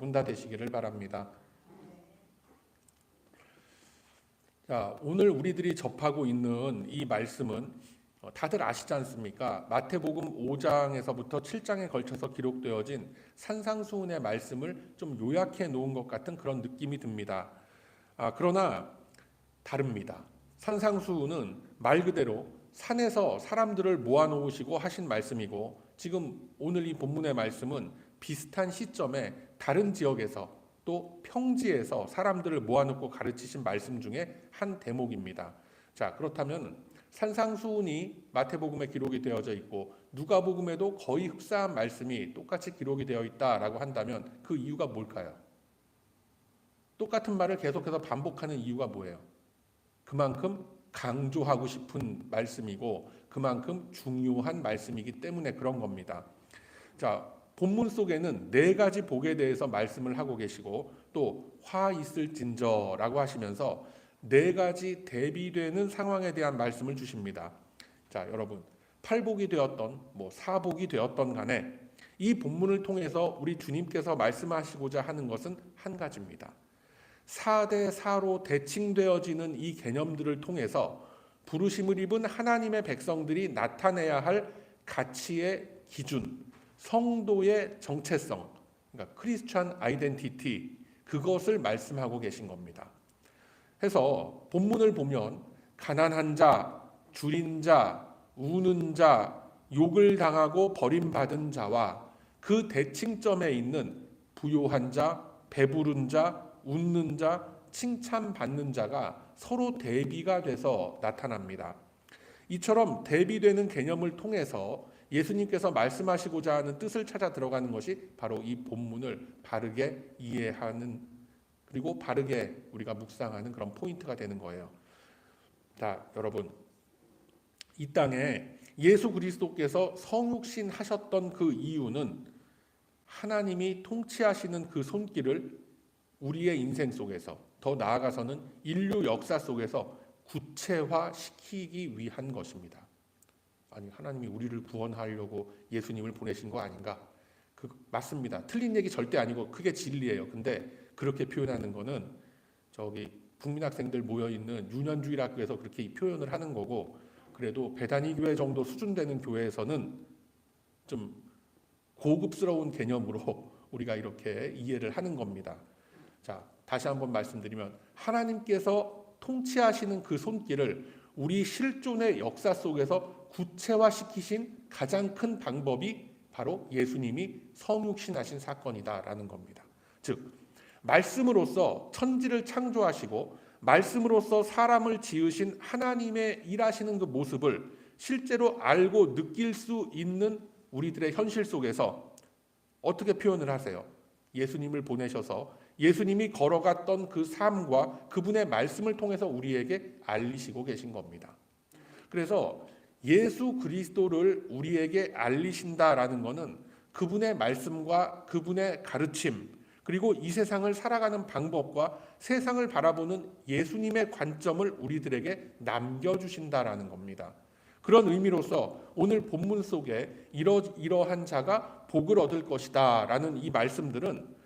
문 닫으시기를 바랍니다. 자, 오늘 우리들이 접하고 있는 이 말씀은 다들 아시지 않습니까? 마태복음 5장에서부터 7장에 걸쳐서 기록되어진 산상수훈의 말씀을 좀 요약해 놓은 것 같은 그런 느낌이 듭니다. 그러나 다릅니다. 산상수훈은 말 그대로 산에서 사람들을 모아놓으시고 하신 말씀이고, 지금 오늘 이 본문의 말씀은 비슷한 시점에 다른 지역에서 또 평지에서 사람들을 모아놓고 가르치신 말씀 중에 한 대목입니다. 자, 그렇다면 산상수훈이 마태복음에 기록이 되어져 있고 누가복음에도 거의 흡사한 말씀이 똑같이 기록이 되어 있다라고 한다면 그 이유가 뭘까요? 똑같은 말을 계속해서 반복하는 이유가 뭐예요? 그만큼 강조하고 싶은 말씀이고 그만큼 중요한 말씀이기 때문에 그런 겁니다. 자, 본문 속에는 네 가지 복에 대해서 말씀을 하고 계시고 또 화 있을진저라고 하시면서 네 가지 대비되는 상황에 대한 말씀을 주십니다. 자, 여러분, 팔복이 되었던 사복이 되었던 간에 이 본문을 통해서 우리 주님께서 말씀하시고자 하는 것은 한 가지입니다. 4대 4로 대칭되어지는 이 개념들을 통해서 부르심을 입은 하나님의 백성들이 나타내야 할 가치의 기준, 성도의 정체성, 그러니까 크리스찬 아이덴티티, 그것을 말씀하고 계신 겁니다. 해서 본문을 보면 가난한 자, 줄인 자, 우는 자, 욕을 당하고 버림받은 자와 그 대칭점에 있는 부요한 자, 배부른 자, 웃는 자, 칭찬받는 자가 서로 대비가 돼서 나타납니다. 이처럼 대비되는 개념을 통해서 예수님께서 말씀하시고자 하는 뜻을 찾아 들어가는 것이 바로 이 본문을 바르게 이해하는, 그리고 바르게 우리가 묵상하는 그런 포인트가 되는 거예요. 자, 여러분, 이 땅에 예수 그리스도께서 성육신 하셨던 그 이유는 하나님이 통치하시는 그 손길을 우리의 인생 속에서, 더 나아가서는 인류 역사 속에서 구체화시키기 위한 것입니다. 아니, 하나님이 우리를 구원하려고 예수님을 보내신 거 아닌가? 맞습니다. 틀린 얘기 절대 아니고 그게 진리예요. 근데 그렇게 표현하는 거는 국민학생들 모여있는 유년주일학교에서 그렇게 이 표현을 하는 거고, 그래도 배단위 교회 정도 수준 되는 교회에서는 좀 고급스러운 개념으로 우리가 이렇게 이해를 하는 겁니다. 자, 다시 한번 말씀드리면 하나님께서 통치하시는 그 손길을 우리 실존의 역사 속에서 구체화시키신 가장 큰 방법이 바로 예수님이 성육신하신 사건이다라는 겁니다. 즉, 말씀으로써 천지를 창조하시고 말씀으로써 사람을 지으신 하나님의 일하시는 그 모습을 실제로 알고 느낄 수 있는 우리들의 현실 속에서 어떻게 표현을 하세요? 예수님을 보내셔서 예수님이 걸어갔던 그 삶과 그분의 말씀을 통해서 우리에게 알리시고 계신 겁니다. 그래서 예수 그리스도를 우리에게 알리신다라는 것은 그분의 말씀과 그분의 가르침, 그리고 이 세상을 살아가는 방법과 세상을 바라보는 예수님의 관점을 우리들에게 남겨주신다라는 겁니다. 그런 의미로서 오늘 본문 속에 이러한 자가 복을 얻을 것이다 라는 이 말씀들은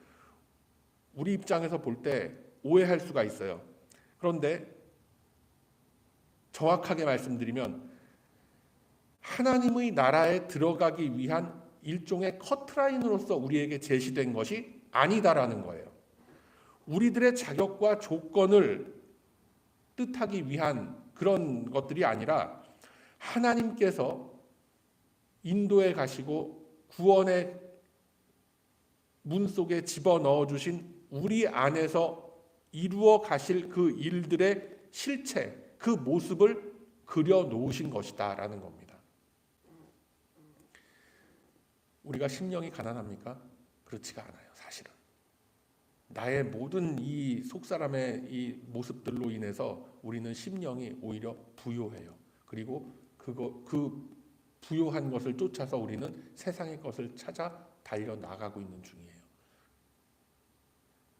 우리 입장에서 볼 때 오해할 수가 있어요. 그런데 정확하게 말씀드리면 하나님의 나라에 들어가기 위한 일종의 커트라인으로서 우리에게 제시된 것이 아니다라는 거예요. 우리들의 자격과 조건을 뜻하기 위한 그런 것들이 아니라 하나님께서 인도에 가시고 구원의 문 속에 집어넣어 주신 우리 안에서 이루어 가실 그 일들의 실체, 그 모습을 그려놓으신 것이다라는 겁니다. 우리가 심령이 가난합니까? 그렇지가 않아요, 사실은. 나의 모든 이 속사람의 이 모습들로 인해서 우리는 심령이 오히려 부요해요. 그리고 그 부요한 것을 쫓아서 우리는 세상의 것을 찾아 달려나가고 있는 중이에요.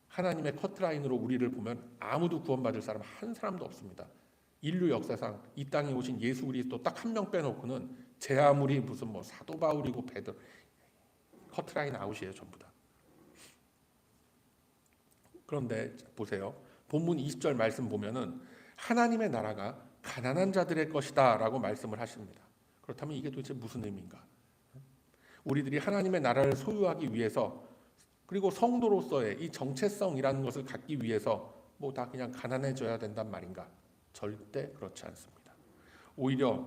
하나님의 커트라인으로 우리를 보면 아무도 구원받을 사람 한 사람도 없습니다. 인류 역사상 이 땅에 오신 예수 그리스도 딱 한 명 빼놓고는 제 아무리 무슨 사도 바울이고 베드로, 커트라인 아웃이에요, 전부 다. 그런데 보세요. 본문 20절 말씀 보면은 하나님의 나라가 가난한 자들의 것이다 라고 말씀을 하십니다. 그렇다면 이게 도대체 무슨 의미인가? 우리들이 하나님의 나라를 소유하기 위해서, 그리고 성도로서의 이 정체성이라는 것을 갖기 위해서 뭐 다 그냥 가난해져야 된단 말인가? 절대 그렇지 않습니다. 오히려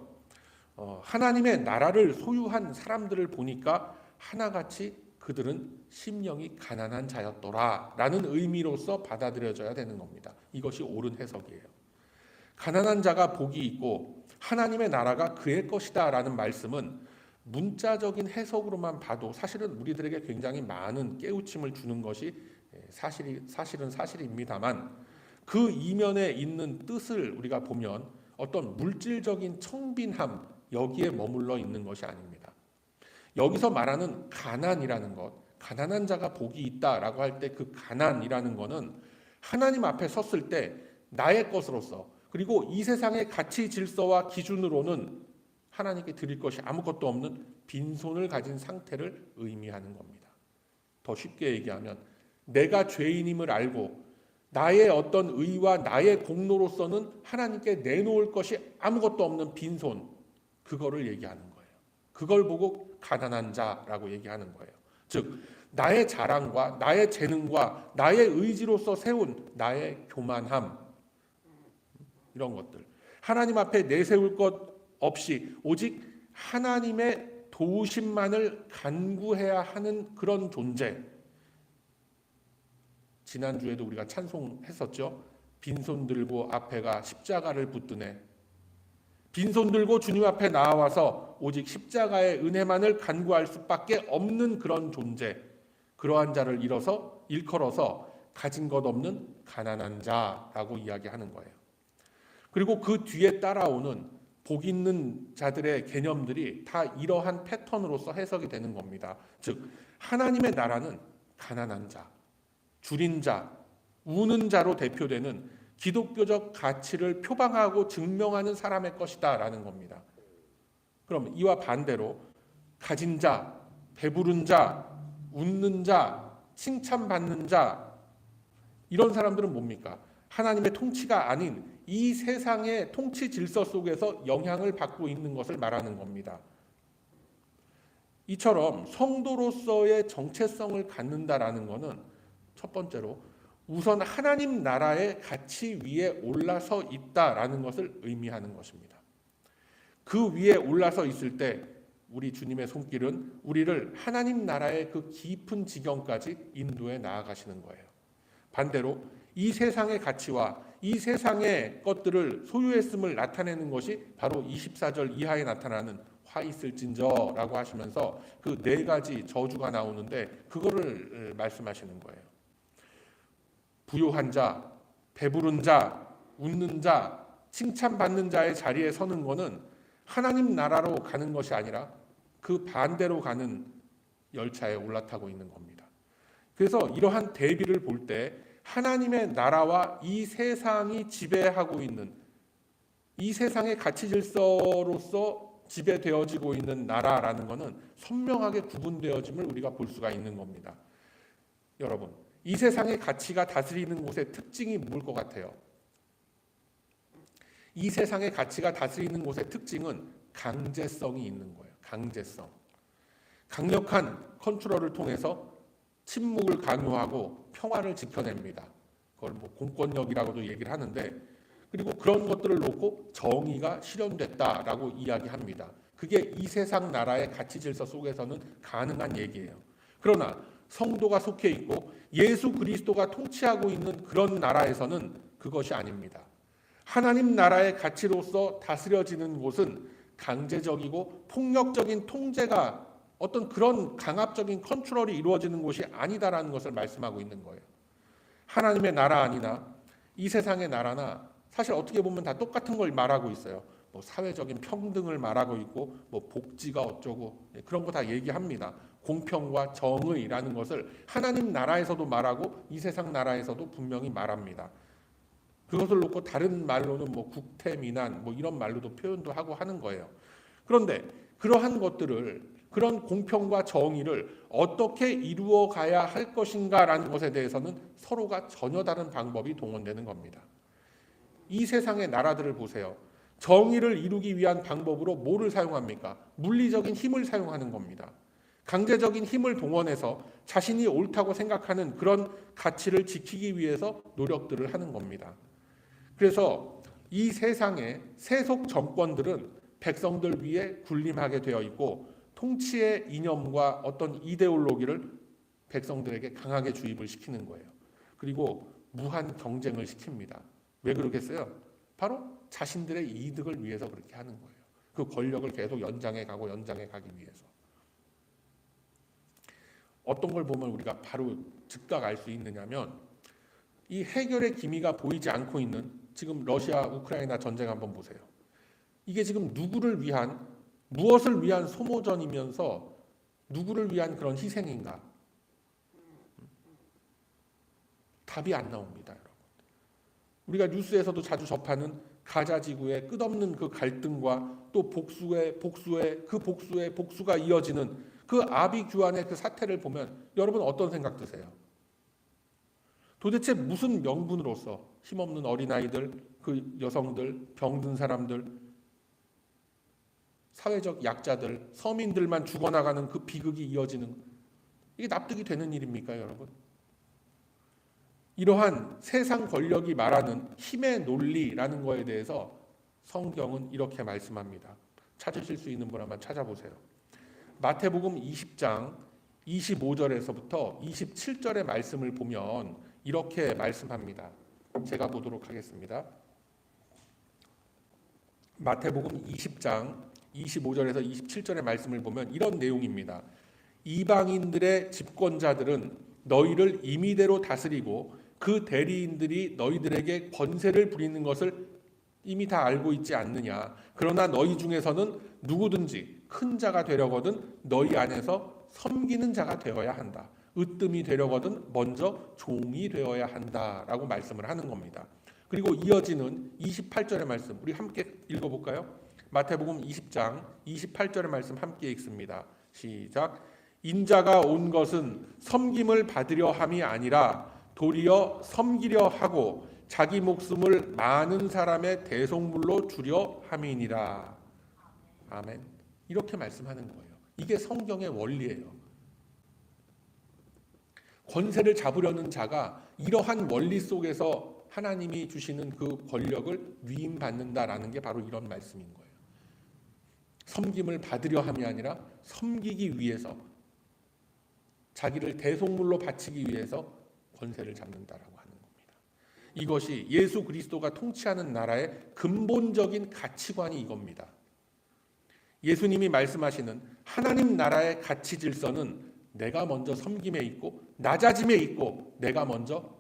하나님의 나라를 소유한 사람들을 보니까 하나같이 그들은 심령이 가난한 자였더라 라는 의미로서 받아들여져야 되는 겁니다. 이것이 옳은 해석이에요. 가난한 자가 복이 있고 하나님의 나라가 그의 것이다 라는 말씀은 문자적인 해석으로만 봐도 사실은 우리들에게 굉장히 많은 깨우침을 주는 것이 사실은 사실입니다만, 그 이면에 있는 뜻을 우리가 보면 어떤 물질적인 청빈함, 여기에 머물러 있는 것이 아닙니다. 여기서 말하는 가난이라는 것, 가난한 자가 복이 있다라고 할 때 그 가난이라는 것은 하나님 앞에 섰을 때 나의 것으로서, 그리고 이 세상의 가치 질서와 기준으로는 하나님께 드릴 것이 아무것도 없는 빈손을 가진 상태를 의미하는 겁니다. 더 쉽게 얘기하면 내가 죄인임을 알고 나의 어떤 의와 나의 공로로서는 하나님께 내놓을 것이 아무것도 없는 빈손, 그거를 얘기하는 거예요. 그걸 보고 가난한 자라고 얘기하는 거예요. 즉 나의 자랑과 나의 재능과 나의 의지로서 세운 나의 교만함, 이런 것들, 하나님 앞에 내세울 것 없이 오직 하나님의 도우심만을 간구해야 하는 그런 존재. 지난주에도 우리가 찬송했었죠. 빈손 들고 앞에가 십자가를 붙드네. 빈손 들고 주님 앞에 나와서 오직 십자가의 은혜만을 간구할 수밖에 없는 그런 존재, 그러한 자를 일컬어서 가진 것 없는 가난한 자라고 이야기하는 거예요. 그리고 그 뒤에 따라오는 복 있는 자들의 개념들이 다 이러한 패턴으로서 해석이 되는 겁니다. 즉 하나님의 나라는 가난한 자, 줄인 자, 우는 자로 대표되는 기독교적 가치를 표방하고 증명하는 사람의 것이다 라는 겁니다. 그럼 이와 반대로 가진 자, 배부른 자, 웃는 자, 칭찬받는 자, 이런 사람들은 뭡니까? 하나님의 통치가 아닌 이 세상의 통치 질서 속에서 영향을 받고 있는 것을 말하는 겁니다. 이처럼 성도로서의 정체성을 갖는다라는 것은 첫 번째로 우선 하나님 나라의 가치 위에 올라서 있다라는 것을 의미하는 것입니다. 그 위에 올라서 있을 때 우리 주님의 손길은 우리를 하나님 나라의 그 깊은 지경까지 인도해 나아가시는 거예요. 반대로 이 세상의 가치와 이 세상의 것들을 소유했음을 나타내는 것이 바로 24절 이하에 나타나는 화 있을진저라고 하시면서 그 네 가지 저주가 나오는데 그거를 말씀하시는 거예요. 부요한 자, 배부른 자, 웃는 자, 칭찬받는 자의 자리에 서는 것은 하나님 나라로 가는 것이 아니라 그 반대로 가는 열차에 올라타고 있는 겁니다. 그래서 이러한 대비를 볼 때 하나님의 나라와 이 세상이 지배하고 있는, 이 세상의 가치 질서로서 지배되어지고 있는 나라라는 것은 선명하게 구분되어짐을 우리가 볼 수가 있는 겁니다. 여러분, 이 세상의 가치가 다스리는 곳의 특징이 뭘 것 같아요? 이 세상의 가치가 다스리는 곳의 특징은 강제성이 있는 거예요. 강제성. 강력한 컨트롤을 통해서 침묵을 강요하고 평화를 지켜냅니다. 그걸 뭐 공권력이라고도 얘기를 하는데, 그리고 그런 것들을 놓고 정의가 실현됐다라고 이야기합니다. 그게 이 세상 나라의 가치 질서 속에서는 가능한 얘기예요. 그러나 성도가 속해 있고 예수 그리스도가 통치하고 있는 그런 나라에서는 그것이 아닙니다. 하나님 나라의 가치로서 다스려지는 곳은 강제적이고 폭력적인 통제가, 어떤 그런 강압적인 컨트롤이 이루어지는 곳이 아니다라는 것을 말씀하고 있는 거예요. 하나님의 나라 아니나 이 세상의 나라나 사실 어떻게 보면 다 똑같은 걸 말하고 있어요. 뭐 사회적인 평등을 말하고 있고 뭐 복지가 어쩌고 그런 거 다 얘기합니다. 공평과 정의라는 것을 하나님 나라에서도 말하고 이 세상 나라에서도 분명히 말합니다. 그것을 놓고 다른 말로는 뭐 국태민안 뭐 이런 말로도 표현도 하고 하는 거예요. 그런데 그러한 것들을 그런 공평과 정의를 어떻게 이루어 가야 할 것인가라는 것에 대해서는 서로가 전혀 다른 방법이 동원되는 겁니다. 이 세상의 나라들을 보세요. 정의를 이루기 위한 방법으로 뭐를 사용합니까? 물리적인 힘을 사용하는 겁니다. 강제적인 힘을 동원해서 자신이 옳다고 생각하는 그런 가치를 지키기 위해서 노력들을 하는 겁니다. 그래서 이 세상의 세속 정권들은 백성들 위에 군림하게 되어 있고 통치의 이념과 어떤 이데올로기를 백성들에게 강하게 주입을 시키는 거예요. 그리고 무한 경쟁을 시킵니다. 왜 그러겠어요? 바로 자신들의 이득을 위해서 그렇게 하는 거예요. 그 권력을 계속 연장해 가기 위해서. 어떤 걸 보면 우리가 바로 즉각 알 수 있느냐면 이 해결의 기미가 보이지 않고 있는 지금 러시아 우크라이나 전쟁 한번 보세요. 이게 지금 누구를 위한 무엇을 위한 소모전이면서 누구를 위한 그런 희생인가? 답이 안 나옵니다, 여러분. 우리가 뉴스에서도 자주 접하는 가자 지구의 끝없는 그 갈등과 또 복수의 복수가 이어지는 그 아비규환의 그 사태를 보면 여러분 어떤 생각 드세요? 도대체 무슨 명분으로서 힘없는 어린아이들, 그 여성들, 병든 사람들, 사회적 약자들, 서민들만 죽어나가는 그 비극이 이어지는, 이게 납득이 되는 일입니까, 여러분? 이러한 세상 권력이 말하는 힘의 논리라는 거에 대해서 성경은 이렇게 말씀합니다. 찾으실 수 있는 분 한번 찾아보세요. 마태복음 20장 25절에서부터 27절의 말씀을 보면 이렇게 말씀합니다. 제가 보도록 하겠습니다. 마태복음 20장 25절에서 27절의 말씀을 보면 이런 내용입니다. 이방인들의 집권자들은 너희를 임의대로 다스리고 그 대리인들이 너희들에게 권세를 부리는 것을 이미 다 알고 있지 않느냐. 그러나 너희 중에서는 누구든지 큰 자가 되려거든 너희 안에서 섬기는 자가 되어야 한다. 으뜸이 되려거든 먼저 종이 되어야 한다라고 말씀을 하는 겁니다. 그리고 이어지는 28절의 말씀 우리 함께 읽어볼까요? 마태복음 20장 28절의 말씀 함께 읽습니다. 시작. 인자가 온 것은 섬김을 받으려 함이 아니라 도리어 섬기려 하고 자기 목숨을 많은 사람의 대속물로 주려 함이니라. 아멘. 이렇게 말씀하는 거예요. 이게 성경의 원리예요. 권세를 잡으려는 자가 이러한 원리 속에서 하나님이 주시는 그 권력을 위임받는다라는 게 바로 이런 말씀인 거예요. 섬김을 받으려 함이 아니라 섬기기 위해서, 자기를 대속물로 바치기 위해서 권세를 잡는다라고 하는 겁니다. 이것이 예수 그리스도가 통치하는 나라의 근본적인 가치관이 이겁니다. 예수님이 말씀하시는 하나님 나라의 가치 질서는 내가 먼저 섬김에 있고 낮아짐에 있고 내가 먼저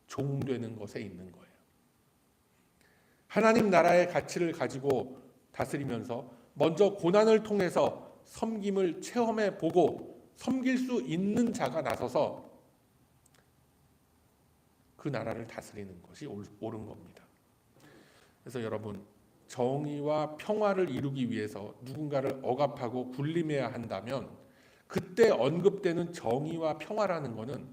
종되는 것에 있는 거예요. 하나님 나라의 가치를 가지고 다스리면서 먼저 고난을 통해서 섬김을 체험해 보고 섬길 수 있는 자가 나서서 그 나라를 다스리는 것이 옳은 겁니다. 그래서 여러분, 정의와 평화를 이루기 위해서 누군가를 억압하고 군림해야 한다면 그때 언급되는 정의와 평화라는 것은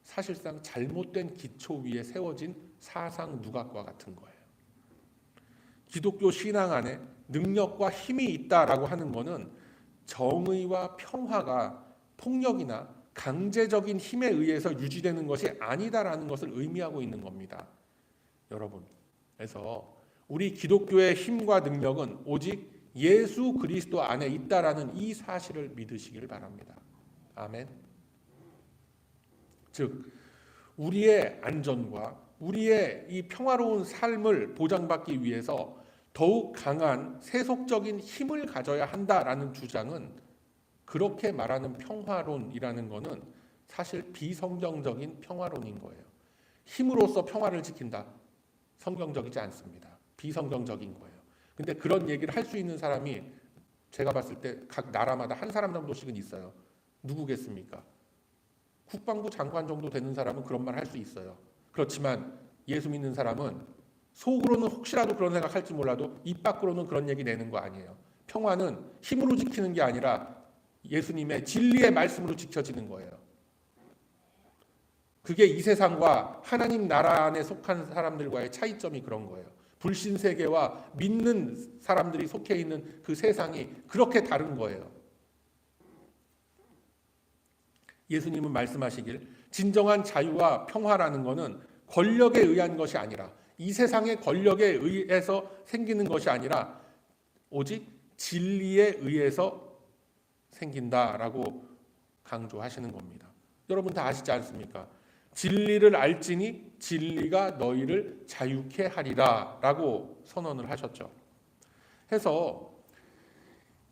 사실상 잘못된 기초 위에 세워진 사상 누각과 같은 거예요. 기독교 신앙 안에 능력과 힘이 있다라고 하는 것은 정의와 평화가 폭력이나 강제적인 힘에 의해서 유지되는 것이 아니다라는 것을 의미하고 있는 겁니다. 여러분, 그래서 우리 기독교의 힘과 능력은 오직 예수 그리스도 안에 있다라는 이 사실을 믿으시길 바랍니다. 아멘. 즉, 우리의 안전과 우리의 이 평화로운 삶을 보장받기 위해서 더욱 강한 세속적인 힘을 가져야 한다라는 주장은, 그렇게 말하는 평화론이라는 것은 사실 비성경적인 평화론인 거예요. 힘으로써 평화를 지킨다. 성경적이지 않습니다. 비성경적인 거예요. 근데 그런 얘기를 할 수 있는 사람이 제가 봤을 때 각 나라마다 한 사람 정도씩은 있어요. 누구겠습니까? 국방부 장관 정도 되는 사람은 그런 말 할 수 있어요. 그렇지만 예수 믿는 사람은 속으로는 혹시라도 그런 생각할지 몰라도 입 밖으로는 그런 얘기 내는 거 아니에요. 평화는 힘으로 지키는 게 아니라 예수님의 진리의 말씀으로 지켜지는 거예요. 그게 이 세상과 하나님 나라 안에 속한 사람들과의 차이점이 그런 거예요. 불신 세계와 믿는 사람들이 속해 있는 그 세상이 그렇게 다른 거예요. 예수님은 말씀하시길 진정한 자유와 평화라는 것은 권력에 의한 것이 아니라, 이 세상의 권력에 의해서 생기는 것이 아니라 오직 진리에 의해서 생긴다라고 강조하시는 겁니다. 여러분 다 아시지 않습니까? 진리를 알지니 진리가 너희를 자유케 하리라 라고 선언을 하셨죠. 해서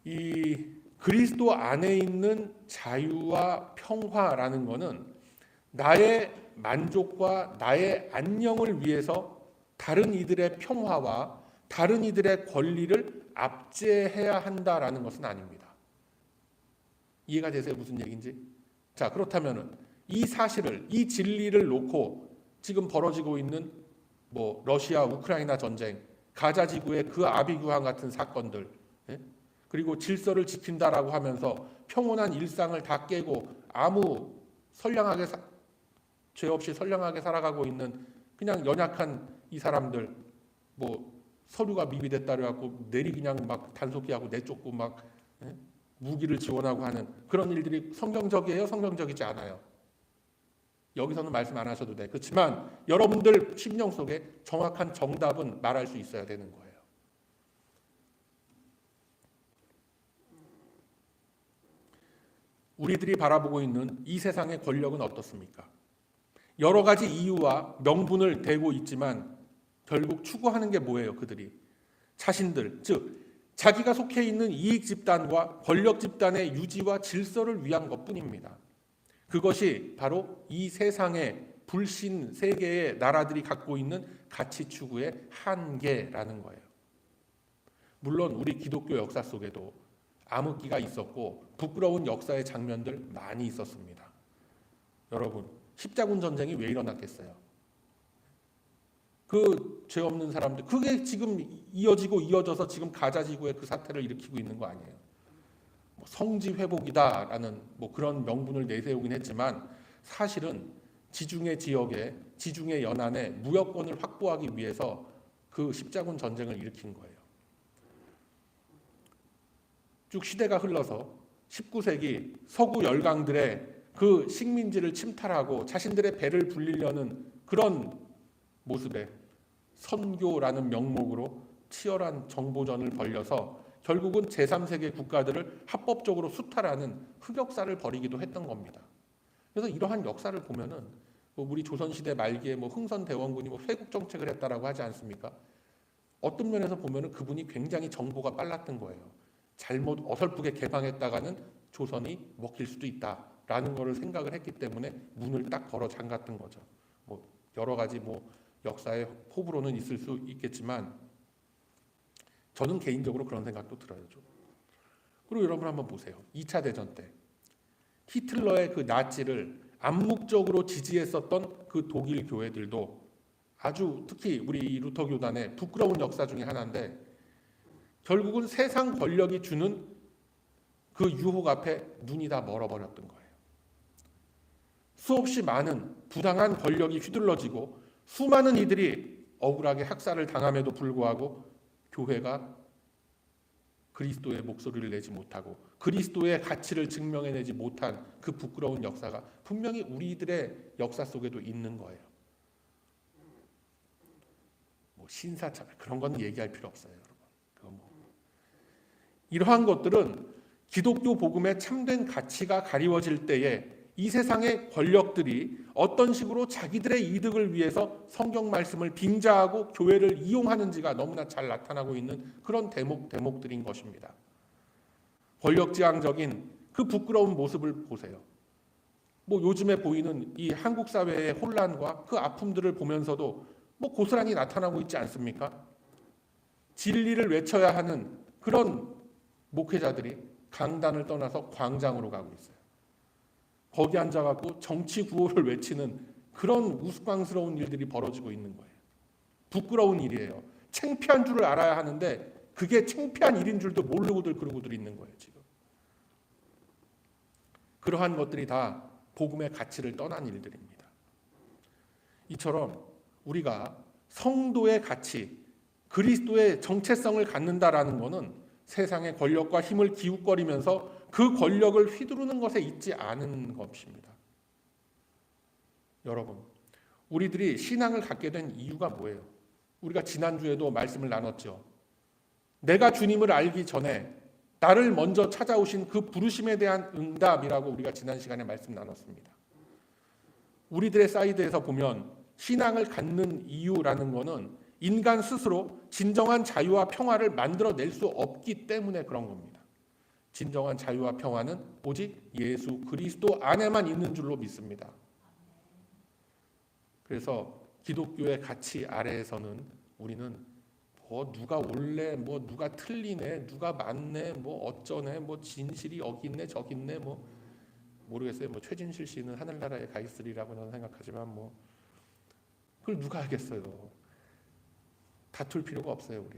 이 그리스도 안에 있는 자유와 평화라는 것은 나의 만족과 나의 안녕을 위해서 다른 이들의 평화와 다른 이들의 권리를 압제해야 한다라는 것은 아닙니다. 이해가 되세요? 무슨 얘기인지? 자, 그렇다면은 이 사실을, 이 진리를 놓고 지금 벌어지고 있는 러시아 우크라이나 전쟁, 가자 지구의 그 아비규환 같은 사건들, 그리고 질서를 지킨다라고 하면서 평온한 일상을 다 깨고 아무 선량하게 죄 없이 선량하게 살아가고 있는 그냥 연약한 이 사람들, 서류가 미비됐다 그래갖고 내리 그냥 막 단속기하고 내쫓고 막 무기를 지원하고 하는 그런 일들이 성경적이에요? 성경적이지 않아요? 여기서는 말씀 안 하셔도 돼. 그렇지만 여러분들 심령 속에 정확한 정답은 말할 수 있어야 되는 거예요. 우리들이 바라보고 있는 이 세상의 권력은 어떻습니까? 여러 가지 이유와 명분을 대고 있지만 결국 추구하는 게 뭐예요? 그들이 자신들, 즉 자기가 속해 있는 이익 집단과 권력 집단의 유지와 질서를 위한 것뿐입니다. 그것이 바로 이 세상의 불신 세계의 나라들이 갖고 있는 가치 추구의 한계라는 거예요. 물론 우리 기독교 역사 속에도 암흑기가 있었고 부끄러운 역사의 장면들 많이 있었습니다. 여러분, 십자군 전쟁이 왜 일어났겠어요? 그 죄 없는 사람들, 그게 지금 이어지고 이어져서 지금 가자 지구의 그 사태를 일으키고 있는 거 아니에요? 성지 회복이다라는 그런 명분을 내세우긴 했지만 사실은 지중해 지역에, 지중해 연안에 무역권을 확보하기 위해서 그 십자군 전쟁을 일으킨 거예요. 쭉 시대가 흘러서 19세기 서구 열강들의 그 식민지를 침탈하고 자신들의 배를 불리려는 그런 모습에 선교라는 명목으로 치열한 정보전을 벌여서 결국은 제3세계 국가들을 합법적으로 수탈하는 흑역사를 벌이기도 했던 겁니다. 그래서 이러한 역사를 보면은 우리 조선시대 말기에 흥선대원군이 회국 정책을 했다라고 하지 않습니까? 어떤 면에서 보면은 그분이 굉장히 정보가 빨랐던 거예요. 잘못 어설프게 개방했다가는 조선이 먹힐 수도 있다라는 거를 생각을 했기 때문에 문을 딱 걸어 잠갔던 거죠. 여러 가지 역사의 호불호는 있을 수 있겠지만 저는 개인적으로 그런 생각도 들어요. 그리고 여러분 한번 보세요. 2차 대전 때 히틀러의 그 나치를 암묵적으로 지지했었던 그 독일 교회들도 아주 특히 우리 루터 교단의 부끄러운 역사 중에 하나인데 결국은 세상 권력이 주는 그 유혹 앞에 눈이 다 멀어버렸던 거예요. 수없이 많은 부당한 권력이 휘둘러지고 수많은 이들이 억울하게 학살을 당함에도 불구하고 교회가 그리스도의 목소리를 내지 못하고 그리스도의 가치를 증명해내지 못한 그 부끄러운 역사가 분명히 우리들의 역사 속에도 있는 거예요. 신사참 그런 건 얘기할 필요 없어요, 여러분. 이러한 것들은 기독교 복음의 참된 가치가 가리워질 때에 이 세상의 권력들이 어떤 식으로 자기들의 이득을 위해서 성경 말씀을 빙자하고 교회를 이용하는지가 너무나 잘 나타나고 있는 그런 대목들인 것입니다. 권력지향적인 그 부끄러운 모습을 보세요. 요즘에 보이는 이 한국 사회의 혼란과 그 아픔들을 보면서도 고스란히 나타나고 있지 않습니까? 진리를 외쳐야 하는 그런 목회자들이 강단을 떠나서 광장으로 가고 있어요. 거기 앉아갖고 정치 구호를 외치는 그런 우스꽝스러운 일들이 벌어지고 있는 거예요. 부끄러운 일이에요. 창피한 줄을 알아야 하는데 그게 창피한 일인 줄도 모르고들 그러고들 있는 거예요, 지금. 그러한 것들이 다 복음의 가치를 떠난 일들입니다. 이처럼 우리가 성도의 가치, 그리스도의 정체성을 갖는다라는 것은 세상의 권력과 힘을 기웃거리면서 그 권력을 휘두르는 것에 있지 않은 것입니다. 여러분, 우리들이 신앙을 갖게 된 이유가 뭐예요? 우리가 지난주에도 말씀을 나눴죠. 내가 주님을 알기 전에 나를 먼저 찾아오신 그 부르심에 대한 응답이라고 우리가 지난 시간에 말씀 나눴습니다. 우리들의 사이드에서 보면 신앙을 갖는 이유라는 것은 인간 스스로 진정한 자유와 평화를 만들어낼 수 없기 때문에 그런 겁니다. 진정한 자유와 평화는 오직 예수 그리스도 안에만 있는 줄로 믿습니다. 그래서 기독교의 가치 아래에서는 우리는 누가 옳네, 누가 틀리네, 누가 맞네, 어쩌네, 진실이 여기 있네, 저기 있네, 모르겠어요. 최진실 씨는 하늘나라에 가 있으리라고 저는 생각하지만 그걸 누가 알겠어요. 다툴 필요가 없어요.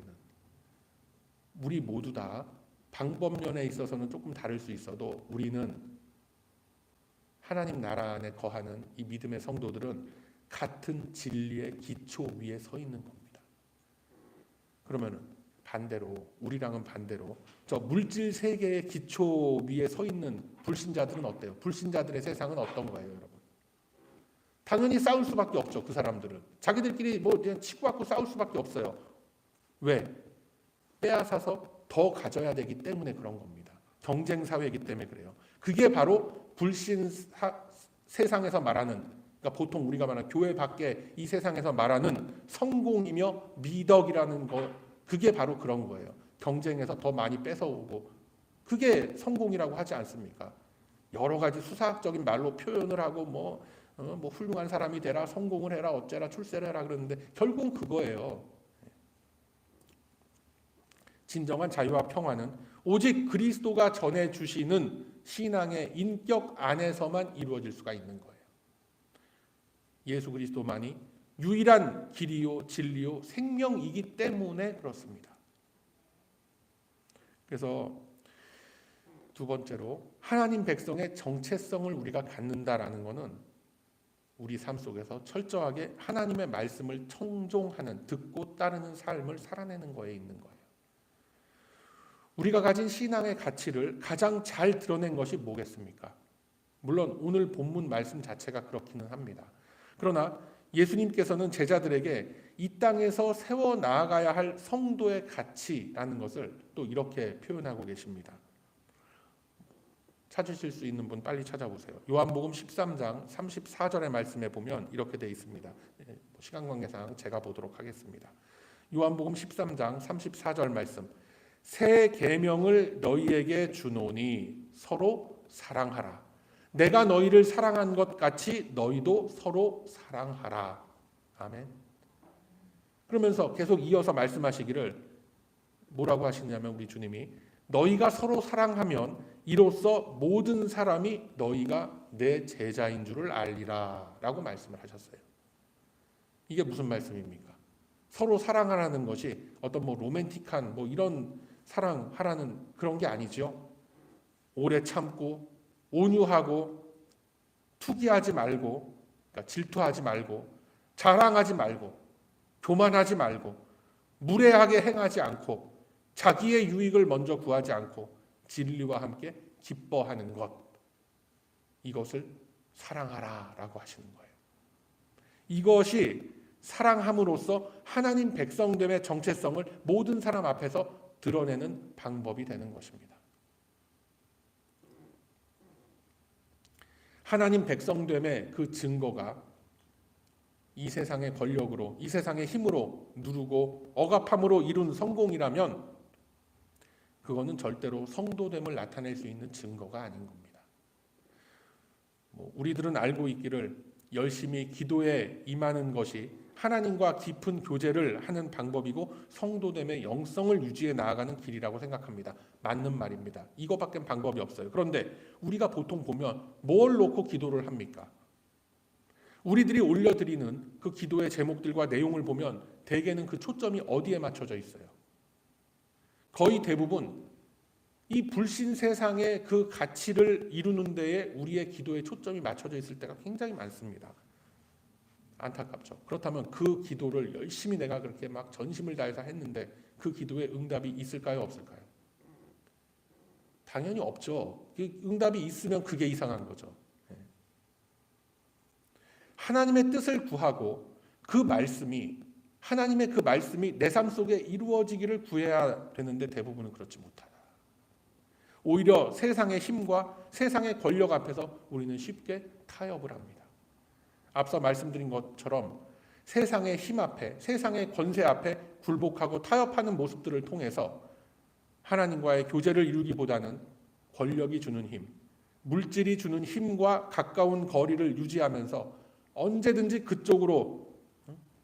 우리 모두 다 방법론에 있어서는 조금 다를 수 있어도 우리는 하나님 나라 안에 거하는 이 믿음의 성도들은 같은 진리의 기초 위에 서 있는 겁니다. 그러면 반대로 우리랑은 반대로 저 물질 세계의 기초 위에 서 있는 불신자들은 어때요? 불신자들의 세상은 어떤 거예요, 여러분? 당연히 싸울 수밖에 없죠. 그 사람들은 자기들끼리 그냥 치고 받고 싸울 수밖에 없어요. 왜? 빼앗아서 더 가져야 되기 때문에 그런 겁니다. 경쟁 사회이기 때문에 그래요. 그게 바로 불신 세상에서 말하는, 그러니까 보통 우리가 말하는 교회 밖에 이 세상에서 말하는 성공이며 미덕이라는 거, 그게 바로 그런 거예요. 경쟁에서 더 많이 뺏어오고, 그게 성공이라고 하지 않습니까? 여러 가지 수사학적인 말로 표현을 하고 훌륭한 사람이 되라, 성공을 해라, 어째라, 출세를 해라 그러는데 결국은 그거예요. 진정한 자유와 평화는 오직 그리스도가 전해주시는 신앙의 인격 안에서만 이루어질 수가 있는 거예요. 예수 그리스도만이 유일한 길이요 진리요 생명이기 때문에 그렇습니다. 그래서 두 번째로 하나님 백성의 정체성을 우리가 갖는다라는 것은 우리 삶 속에서 철저하게 하나님의 말씀을 청종하는, 듣고 따르는 삶을 살아내는 거에 있는 거예요. 우리가 가진 신앙의 가치를 가장 잘 드러낸 것이 뭐겠습니까? 물론 오늘 본문 말씀 자체가 그렇기는 합니다. 그러나 예수님께서는 제자들에게 이 땅에서 세워 나아가야 할 성도의 가치라는 것을 또 이렇게 표현하고 계십니다. 찾으실 수 있는 분 빨리 찾아보세요. 요한복음 13장 34절의 말씀에 보면 이렇게 되어 있습니다. 시간 관계상 제가 보도록 하겠습니다. 요한복음 13장 34절 말씀. 새 계명을 너희에게 주노니 서로 사랑하라. 내가 너희를 사랑한 것 같이 너희도 서로 사랑하라. 아멘. 그러면서 계속 이어서 말씀하시기를 뭐라고 하시냐면 우리 주님이 너희가 서로 사랑하면 이로써 모든 사람이 너희가 내 제자인 줄을 알리라 라고 말씀을 하셨어요. 이게 무슨 말씀입니까? 서로 사랑하라는 것이 어떤 로맨틱한 이런 사랑하라는 그런 게 아니죠. 오래 참고 온유하고 투기하지 말고, 그러니까 질투하지 말고, 자랑하지 말고, 교만하지 말고, 무례하게 행하지 않고, 자기의 유익을 먼저 구하지 않고 진리와 함께 기뻐하는 것, 이것을 사랑하라라고 하시는 거예요. 이것이 사랑함으로써 하나님 백성됨의 정체성을 모든 사람 앞에서 드러내는 방법이 되는 것입니다. 하나님 백성됨의 그 증거가 이 세상의 권력으로, 이 세상의 힘으로 누르고 억압함으로 이룬 성공이라면 그거는 절대로 성도됨을 나타낼 수 있는 증거가 아닌 겁니다. 우리들은 알고 있기를 열심히 기도에 임하는 것이 하나님과 깊은 교제를 하는 방법이고 성도됨의 영성을 유지해 나아가는 길이라고 생각합니다. 맞는 말입니다. 이거밖에 방법이 없어요. 그런데 우리가 보통 보면 뭘 놓고 기도를 합니까? 우리들이 올려드리는 그 기도의 제목들과 내용을 보면 대개는 그 초점이 어디에 맞춰져 있어요? 거의 대부분 이 불신 세상의 그 가치를 이루는 데에 우리의 기도의 초점이 맞춰져 있을 때가 굉장히 많습니다. 안타깝죠. 그렇다면 그 기도를 열심히 내가 그렇게 막 전심을 다해서 했는데 그 기도에 응답이 있을까요, 없을까요? 당연히 없죠. 응답이 있으면 그게 이상한 거죠. 하나님의 뜻을 구하고 하나님의 그 말씀이 내 삶 속에 이루어지기를 구해야 되는데 대부분은 그렇지 못하다. 오히려 세상의 힘과 세상의 권력 앞에서 우리는 쉽게 타협을 합니다. 앞서 말씀드린 것처럼 세상의 힘 앞에, 세상의 권세 앞에 굴복하고 타협하는 모습들을 통해서 하나님과의 교제를 이루기보다는 권력이 주는 힘, 물질이 주는 힘과 가까운 거리를 유지하면서 언제든지 그쪽으로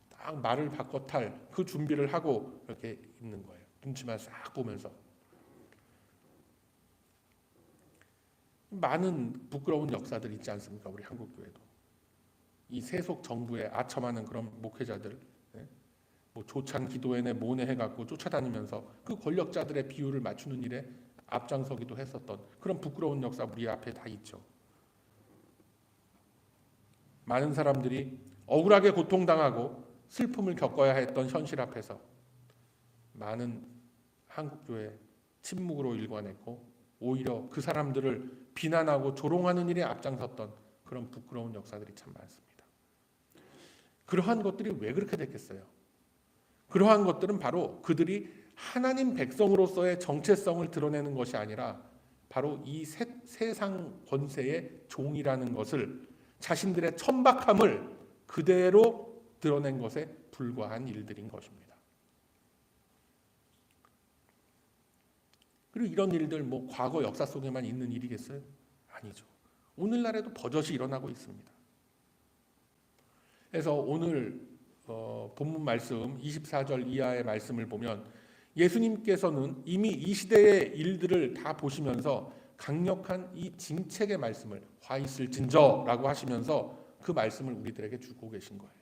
딱 말을 바꿔 탈 그 준비를 하고 이렇게 있는 거예요. 눈치만 싹 보면서. 많은 부끄러운 역사들 있지 않습니까? 우리 한국교회도. 이 세속 정부에 아첨하는 그런 목회자들, 뭐 조찬 기도회네 뭐네 해갖고 쫓아다니면서 그 권력자들의 비율을 맞추는 일에 앞장서기도 했었던 그런 부끄러운 역사 우리 앞에 다 있죠. 많은 사람들이 억울하게 고통당하고 슬픔을 겪어야 했던 현실 앞에서 많은 한국교회 침묵으로 일관했고 오히려 그 사람들을 비난하고 조롱하는 일에 앞장섰던 그런 부끄러운 역사들이 참 많습니다. 그러한 것들이 왜 그렇게 됐겠어요? 그러한 것들은 바로 그들이 하나님 백성으로서의 정체성을 드러내는 것이 아니라 바로 이 세상 권세의 종이라는 것을 자신들의 천박함을 그대로 드러낸 것에 불과한 일들인 것입니다. 그리고 이런 일들 뭐 과거 역사 속에만 있는 일이겠어요? 아니죠. 오늘날에도 버젓이 일어나고 있습니다. 그래서 오늘 본문 말씀 24절 이하의 말씀을 보면 예수님께서는 이미 이 시대의 일들을 다 보시면서 강력한 이 징책의 말씀을 화 있을진저라고 하시면서 그 말씀을 우리들에게 주고 계신 거예요.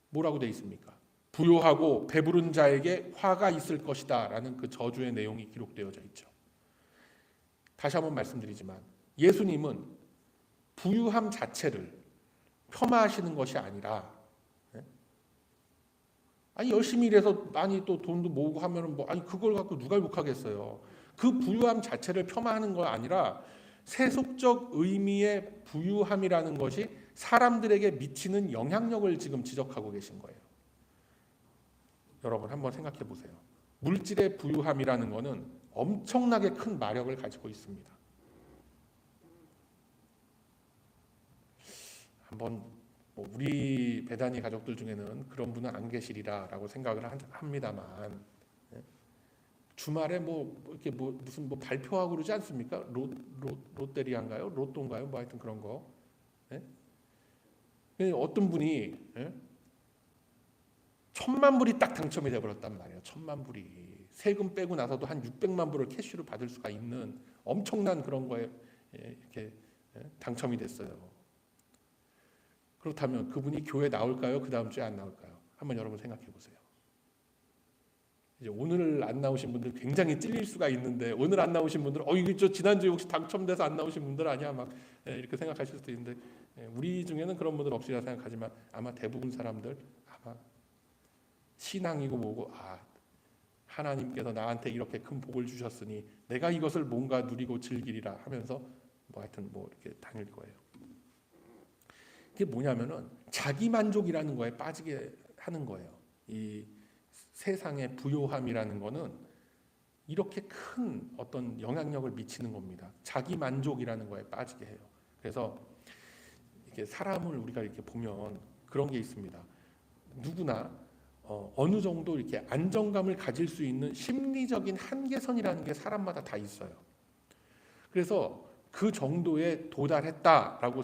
뭐라고 되어 있습니까? 부요하고 배부른 자에게 화가 있을 것이다 라는 그 저주의 내용이 기록되어져 있죠. 다시 한번 말씀드리지만 예수님은 부유함 자체를 폄하하시는 것이 아니라 아니 열심히 일해서 많이 또 돈도 모으고 하면은 뭐 아니 그걸 갖고 누가 욕하겠어요. 그 부유함 자체를 폄하하는 거 아니라 세속적 의미의 부유함이라는 것이 사람들에게 미치는 영향력을 지금 지적하고 계신 거예요. 여러분 한번 생각해 보세요. 물질의 부유함이라는 것은 엄청나게 큰 마력을 가지고 있습니다. 한번 뭐 우리 배단위 가족들 중에는 그런 분은 안 계시리라라고 생각을 합니다만 주말에 뭐 이렇게 뭐 무슨 뭐 발표하고 그러지 않습니까? 롯데리아인가요? 로또인가요? 뭐 하여튼 그런 거. 어떤 분이 1,000만 불이 딱 당첨이 돼버렸단 말이에요. 1,000만 불이 세금 빼고 나서도 한 600만 불을 캐시로 받을 수가 있는 엄청난 그런 거에 이렇게 당첨이 됐어요. 그렇다면 그분이 교회 나올까요? 그 다음 주에 안 나올까요? 한번 여러분 생각해 보세요. 이제 오늘 안 나오신 분들 굉장히 찔릴 수가 있는데 오늘 안 나오신 분들 이거 저 지난주에 혹시 당첨돼서 안 나오신 분들 아니야? 막 이렇게 생각하실 수도 있는데 우리 중에는 그런 분들 없으리라 생각하지만 아마 대부분 사람들 아마 신앙이고 뭐고 하나님께서 나한테 이렇게 큰 복을 주셨으니 내가 이것을 뭔가 누리고 즐기리라 하면서 뭐 하여튼 뭐 이렇게 다닐 거예요. 그게 뭐냐면은 자기 만족이라는 거에 빠지게 하는 거예요. 이 세상의 부요함이라는 거는 이렇게 큰 어떤 영향력을 미치는 겁니다. 자기 만족이라는 거에 빠지게 해요. 그래서 이렇게 사람을 우리가 이렇게 보면 그런 게 있습니다. 누구나 어느 정도 이렇게 안정감을 가질 수 있는 심리적인 한계선이라는 게 사람마다 다 있어요. 그래서 그 정도에 도달했다라고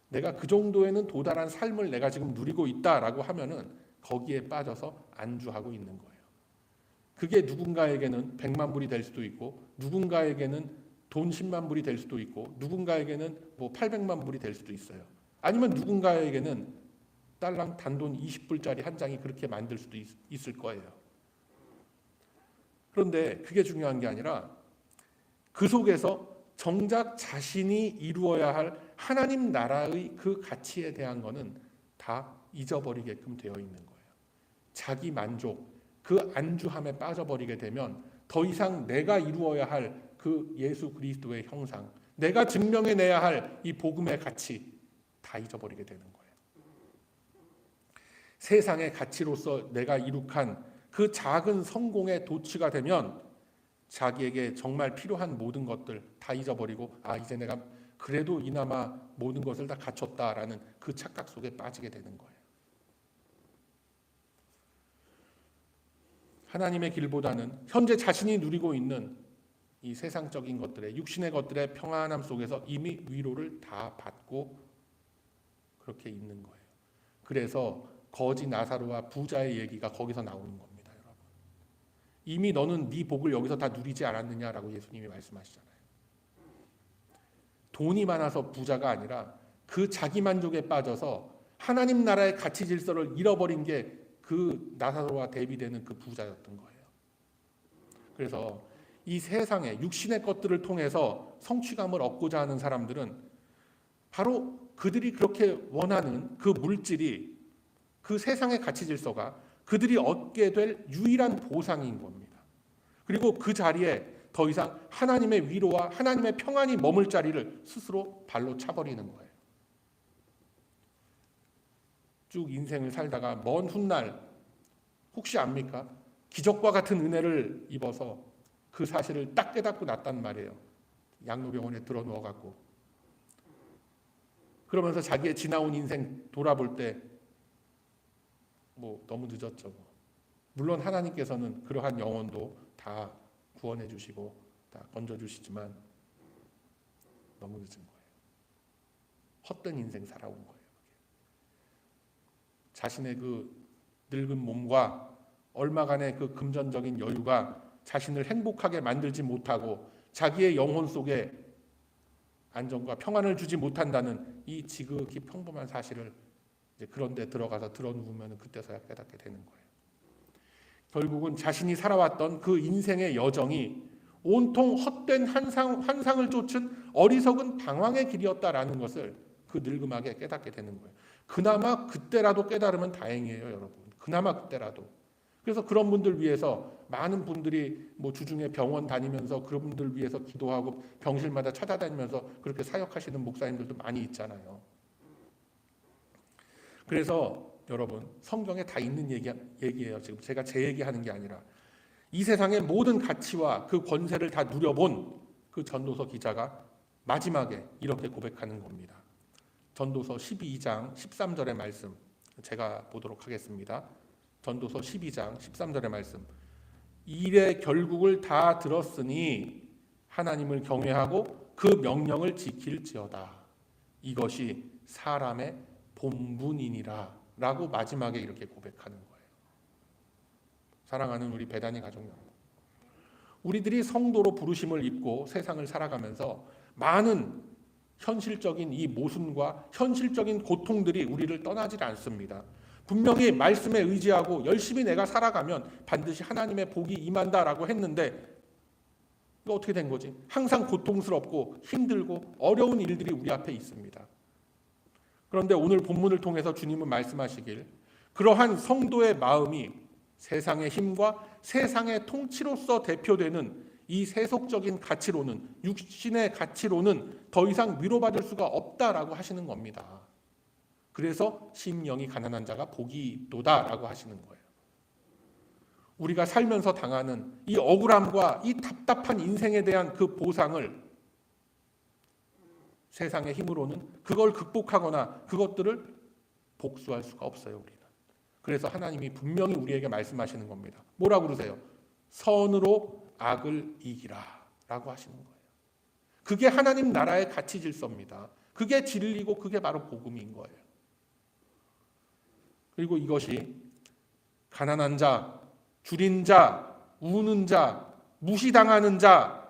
내가 그 정도에는 도달한 삶을 내가 지금 누리고 있다라고 하면은 거기에 빠져서 안주하고 있는 거예요. 그게 누군가에게는 100만 불이 될 수도 있고 누군가에게는 돈 10만 불이 될 수도 있고 누군가에게는 뭐 800만 불이 될 수도 있어요. 아니면 누군가에게는 딸랑 단돈 20불짜리 한 장이 그렇게 만들 수도 있을 거예요. 그런데 그게 중요한 게 아니라 그 속에서 정작 자신이 이루어야 할 하나님 나라의 그 가치에 대한 거는 다 잊어버리게끔 되어 있는 거예요. 자기 만족, 그 안주함에 빠져버리게 되면 더 이상 내가 이루어야 할 그 예수 그리스도의 형상, 내가 증명해내야 할 이 복음의 가치 다 잊어버리게 되는 거예요. 세상의 가치로서 내가 이룩한 그 작은 성공의 도취가 되면 자기에게 정말 필요한 모든 것들 다 잊어버리고 이제 내가 그래도 이나마 모든 것을 다 갖췄다라는 그 착각 속에 빠지게 되는 거예요. 하나님의 길보다는 현재 자신이 누리고 있는 이 세상적인 것들의 육신의 것들의 평안함 속에서 이미 위로를 다 받고 그렇게 있는 거예요. 그래서 거지 나사로와 부자의 얘기가 거기서 나오는 겁니다, 여러분. 이미 너는 네 복을 여기서 다 누리지 않았느냐라고 예수님이 말씀하시잖아요. 돈이 많아서 부자가 아니라 그 자기 만족에 빠져서 하나님 나라의 가치 질서를 잃어버린 게 그 나사로와 대비되는 그 부자였던 거예요. 그래서 이 세상의 육신의 것들을 통해서 성취감을 얻고자 하는 사람들은 바로 그들이 그렇게 원하는 그 물질이, 그 세상의 가치 질서가 그들이 얻게 될 유일한 보상인 겁니다. 그리고 그 자리에 더 이상 하나님의 위로와 하나님의 평안이 머물 자리를 스스로 발로 차버리는 거예요. 쭉 인생을 살다가 먼 훗날 혹시 압니까? 기적과 같은 은혜를 입어서 그 사실을 딱 깨닫고 났단 말이에요. 양로병원에 들어 누워갖고. 그러면서 자기의 지나온 인생 돌아볼 때 너무 늦었죠. 물론 하나님께서는 그러한 영혼도 다 구원해 주시고 다 건져 주시지만 너무 늦은 거예요. 헛된 인생 살아온 거예요. 자신의 그 늙은 몸과 얼마간의 그 금전적인 여유가 자신을 행복하게 만들지 못하고 자기의 영혼 속에 안정과 평안을 주지 못한다는 이 지극히 평범한 사실을 이제 그런데 들어가서 들어누우면 그때서야 깨닫게 되는 거예요. 결국은 자신이 살아왔던 그 인생의 여정이 온통 헛된 환상을 쫓은 어리석은 방황의 길이었다라는 것을 그 늙음하게 깨닫게 되는 거예요. 그나마 그때라도 깨달으면 다행이에요, 여러분. 그나마 그때라도. 그래서 그런 분들 위해서 많은 분들이 주중에 병원 다니면서 그런 분들 위해서 기도하고 병실마다 찾아다니면서 그렇게 사역하시는 목사님들도 많이 있잖아요. 그래서 여러분, 성경에 다 있는 얘기예요. 지금 제가 제 얘기하는 게 아니라 이 세상의 모든 가치와 그 권세를 다 누려본 그 전도서 기자가 마지막에 이렇게 고백하는 겁니다. 전도서 12장 13절의 말씀 제가 보도록 하겠습니다. 전도서 12장 13절의 말씀. 일의 결국을 다 들었으니 하나님을 경외하고 그 명령을 지킬지어다. 이것이 사람의 본분이니라 라고 마지막에 이렇게 고백하는 거예요. 사랑하는 우리 배단위 가족 여러분, 우리들이 성도로 부르심을 입고 세상을 살아가면서 많은 현실적인 이 모순과 현실적인 고통들이 우리를 떠나질 않습니다. 분명히 말씀에 의지하고 열심히 내가 살아가면 반드시 하나님의 복이 임한다라고 했는데 이거 어떻게 된 거지? 항상 고통스럽고 힘들고 어려운 일들이 우리 앞에 있습니다. 그런데 오늘 본문을 통해서 주님은 말씀하시길 그러한 성도의 마음이 세상의 힘과 세상의 통치로서 대표되는 이 세속적인 가치로는, 육신의 가치로는 더 이상 위로받을 수가 없다라고 하시는 겁니다. 그래서 심령이 가난한 자가 복이 있도다라고 하시는 거예요. 우리가 살면서 당하는 이 억울함과 이 답답한 인생에 대한 그 보상을 세상의 힘으로는 그걸 극복하거나 그것들을 복수할 수가 없어요, 우리는. 그래서 하나님이 분명히 우리에게 말씀하시는 겁니다. 뭐라고 그러세요? 선으로 악을 이기라 라고 하시는 거예요. 그게 하나님 나라의 가치 질서입니다. 그게 진리고 그게 바로 복음인 거예요. 그리고 이것이 가난한 자, 줄인 자, 우는 자, 무시당하는 자,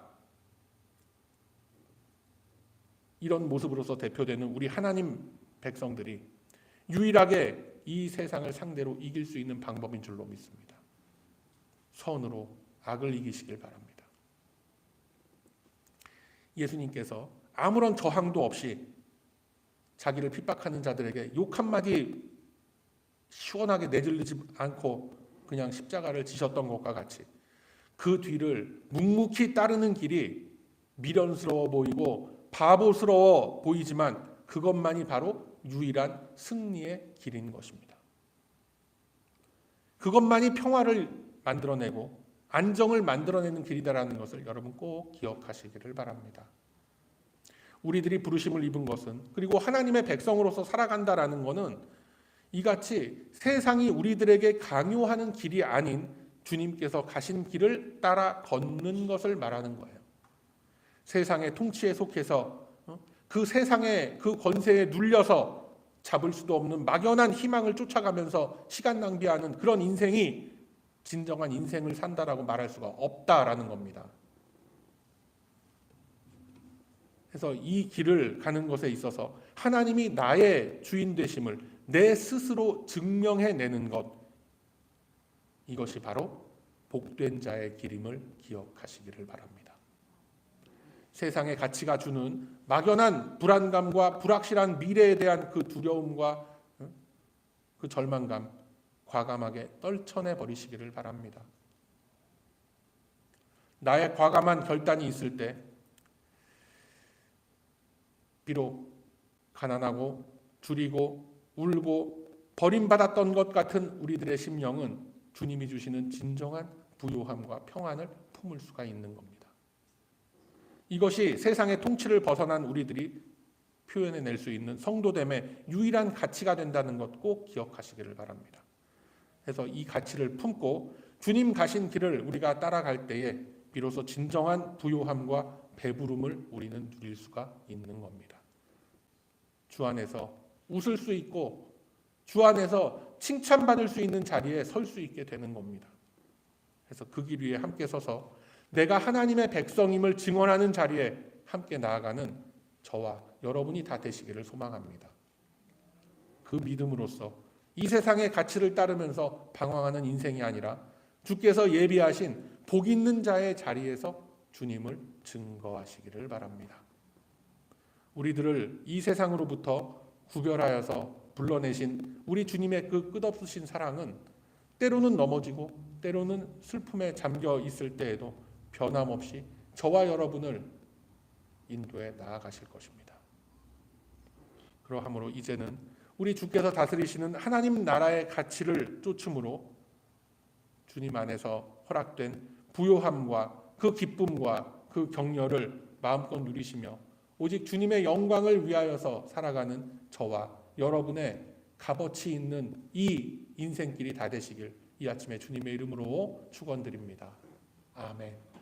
이런 모습으로서 대표되는 우리 하나님 백성들이 유일하게 이 세상을 상대로 이길 수 있는 방법인 줄로 믿습니다. 선으로 악을 이기시길 바랍니다. 예수님께서 아무런 저항도 없이 자기를 핍박하는 자들에게 욕 한마디 시원하게 내질르지 않고 그냥 십자가를 지셨던 것과 같이 그 뒤를 묵묵히 따르는 길이 미련스러워 보이고 바보스러워 보이지만 그것만이 바로 유일한 승리의 길인 것입니다. 그것만이 평화를 만들어내고 안정을 만들어내는 길이다라는 것을 여러분 꼭 기억하시기를 바랍니다. 우리들이 부르심을 입은 것은, 그리고 하나님의 백성으로서 살아간다라는 것은 이같이 세상이 우리들에게 강요하는 길이 아닌 주님께서 가신 길을 따라 걷는 것을 말하는 거예요. 세상의 통치에 속해서 그 세상의 그 권세에 눌려서 잡을 수도 없는 막연한 희망을 쫓아가면서 시간 낭비하는 그런 인생이 진정한 인생을 산다라고 말할 수가 없다라는 겁니다. 그래서 이 길을 가는 것에 있어서 하나님이 나의 주인 되심을 내 스스로 증명해내는 것, 이것이 바로 복된 자의 길임을 기억하시기를 바랍니다. 세상의 가치가 주는 막연한 불안감과 불확실한 미래에 대한 그 두려움과 그 절망감 과감하게 떨쳐내 버리시기를 바랍니다. 나의 과감한 결단이 있을 때 비록 가난하고 줄이고 울고 버림받았던 것 같은 우리들의 심령은 주님이 주시는 진정한 부요함과 평안을 품을 수가 있는 겁니다. 이것이 세상의 통치를 벗어난 우리들이 표현해낼 수 있는 성도됨의 유일한 가치가 된다는 것 꼭 기억하시기를 바랍니다. 그래서 이 가치를 품고 주님 가신 길을 우리가 따라갈 때에 비로소 진정한 부요함과 배부름을 우리는 누릴 수가 있는 겁니다. 주 안에서 웃을 수 있고 주 안에서 칭찬받을 수 있는 자리에 설 수 있게 되는 겁니다. 그래서 그 길 위에 함께 서서 내가 하나님의 백성임을 증언하는 자리에 함께 나아가는 저와 여러분이 다 되시기를 소망합니다. 그 믿음으로써 이 세상의 가치를 따르면서 방황하는 인생이 아니라 주께서 예비하신 복 있는 자의 자리에서 주님을 증거하시기를 바랍니다. 우리들을 이 세상으로부터 구별하여서 불러내신 우리 주님의 그 끝없으신 사랑은 때로는 넘어지고 때로는 슬픔에 잠겨 있을 때에도 변함없이 저와 여러분을 인도해 나아가실 것입니다. 그러함으로 이제는 우리 주께서 다스리시는 하나님 나라의 가치를 쫓음으로 주님 안에서 허락된 부요함과 그 기쁨과 그 격려를 마음껏 누리시며 오직 주님의 영광을 위하여서 살아가는 저와 여러분의 값어치 있는 이 인생길이 다 되시길 이 아침에 주님의 이름으로 축원드립니다. 아멘.